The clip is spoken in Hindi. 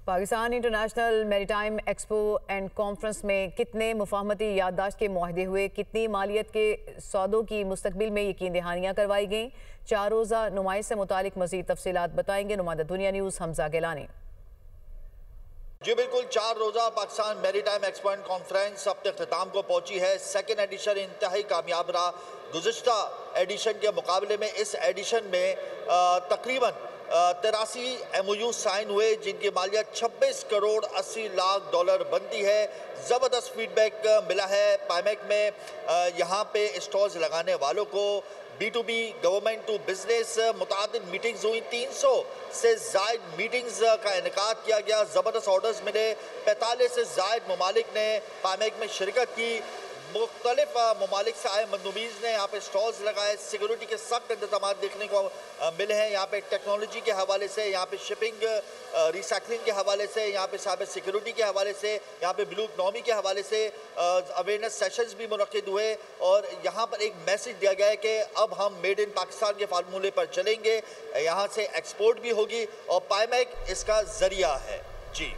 Pakistan international maritime expo and conference में कितने मुफाहमती याददाश्त के मुआहदे हुए, कितनी मालियत के सौदों की मुस्तकबिल में यकीन दहानियाँ करवाई गईं। 4 रोज़ा नुमाइश से मुतालिक मज़ीद तफसीलात बताएंगे नुमाइंदा दुनिया न्यूज़ हमजा गिलानी। जी बिल्कुल, 4 रोज़ा Pakistan maritime expo and conference अपने अख्ताम को पहुंची है। सेकेंड एडिशन इंतहाई कामयाब रहा। गुज़िश्ता एडिशन के मुकाबले में इस एडिशन में तकरीबन 83 MOU साइन हुए, जिनकी मालियत 26 करोड़ 80 लाख डॉलर बनती है। ज़बरदस्त फीडबैक मिला है पामेक में। यहाँ पे स्टॉल्स लगाने वालों को B2B गवर्नमेंट टू बिजनेस मुतादिद मीटिंग्स हुई। 300 से ज़ायद मीटिंग्स का इनेकाद किया गया। ज़बरदस्त ऑर्डर्स मिले। 45 से ज़ायद ममालिक ने पामेक में शिरकत की। मुख्तलिफ ममालिक से आए मंदुबीज़ ने यहाँ पे स्टॉल्स लगाए। सिक्योरिटी के सख्त इंतजाम देखने को मिले हैं। यहाँ पे टेक्नोलॉजी के हवाले से, यहाँ पे शिपिंग रिसाइकलिंग के हवाले से, यहाँ पे साइबर सिक्योरिटी के हवाले से, यहाँ पे ब्लू इकनॉमी के हवाले से अवेयरनेस सेशंस भी मुनक्किद हुए। और यहाँ पर एक मैसेज दिया गया है कि अब हम मेड इन पाकिस्तान के फार्मूले पर चलेंगे। यहाँ से एक्सपोर्ट भी होगी और पामेक इसका ज़रिया है। जी।